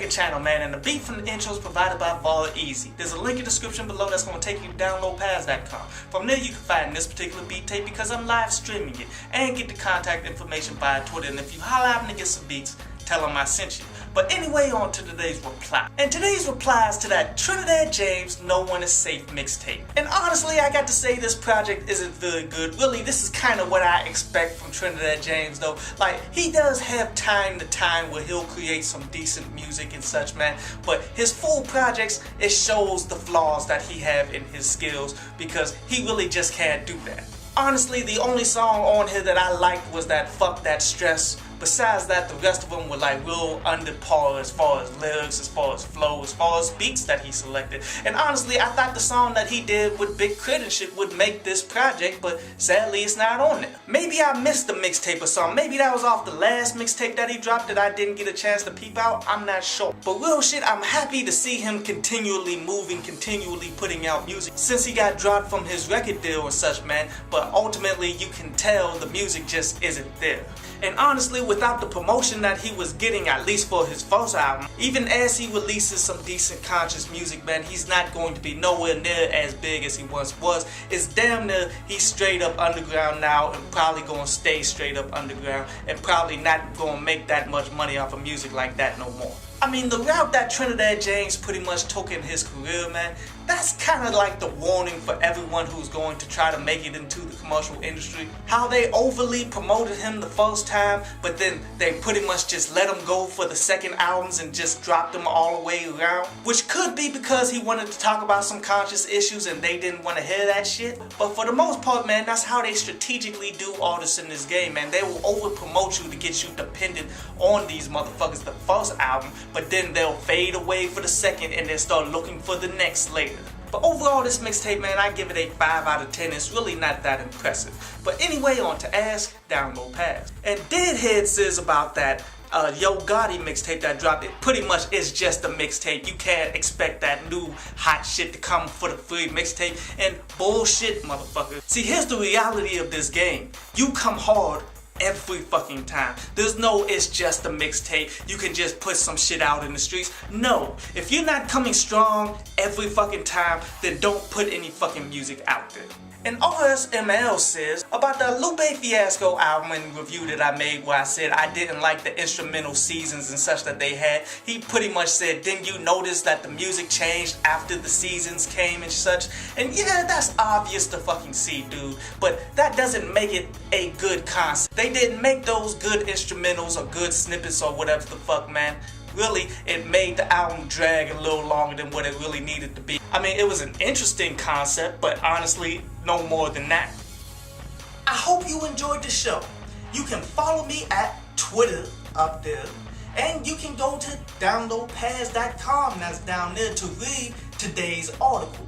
second channel, man, and the beat from the intro is provided by Vol Easy. There's a link in the description below that's going to take you to downloadpads.com. From there you can find this particular beat tape because I'm live streaming it, and get the contact information via Twitter. And if you holler at me to get some beats, tell them I sent you. But anyway, on to today's reply. And today's reply is to that Trinidad James No One Is Safe mixtape. And honestly, I got to say this project isn't very good. Really, this is kind of what I expect from Trinidad James though. Like, he does have time to time where he'll create some decent music and such, man. But his full projects, it shows the flaws that he have in his skills because he really just can't do that. Honestly, the only song on here that I liked was that Fuck That Stress. Besides that, the rest of them were like real under par as far as lyrics, as far as flow, as far as beats that he selected. And honestly, I thought the song that he did with Big Crit and shit would make this project, but sadly it's not on there. Maybe I missed the mixtape or something. Maybe that was off the last mixtape that he dropped that I didn't get a chance to peep out. I'm not sure. But real shit, I'm happy to see him continually moving, continually putting out music since he got dropped from his record deal and such, man. But ultimately, you can tell the music just isn't there. And honestly, without the promotion that he was getting, at least for his first album, even as he releases some decent conscious music, man, he's not going to be nowhere near as big as he once was. It's damn near he's straight up underground now and probably going to stay straight up underground and probably not going to make that much money off of music like that no more. I mean, the route that Trinidad James pretty much took in his career, man, that's kind of like the warning for everyone who's going to try to make it into the commercial industry. How they overly promoted him the first time, but then they pretty much just let him go for the second albums and just dropped him all the way around. Which could be because he wanted to talk about some conscious issues and they didn't want to hear that shit. But for the most part, man, that's how they strategically do artists in this game, man. They will over promote you to get you dependent on these motherfuckers the first album, but then they'll fade away for the second and then start looking for the next later. But overall, this mixtape, man, I give it a 5 out of 10. It's really not that impressive. But anyway, on to Ask, Download, Pass. And Deadhead says about that Yo Gotti mixtape that dropped, it pretty much is just a mixtape. You can't expect that new hot shit to come for the free mixtape. And bullshit, motherfucker. See, here's the reality of this game. You come hard every fucking time. There's no it's just a mixtape, you can just put some shit out in the streets. No, if you're not coming strong every fucking time, then don't put any fucking music out there. And RSML says about the Lupe Fiasco album and review that I made where I said I didn't like the instrumental seasons and such that they had. He pretty much said, didn't you notice that the music changed after the seasons came and such? And yeah, that's obvious to fucking see, dude. But that doesn't make it a good concept. They didn't make those good instrumentals or good snippets or whatever the fuck, man. Really, it made the album drag a little longer than what it really needed to be. I mean, it was an interesting concept, but honestly, no more than that. I hope you enjoyed the show. You can follow me at Twitter up there, and you can go to downloadpads.com, that's down there, to read today's article.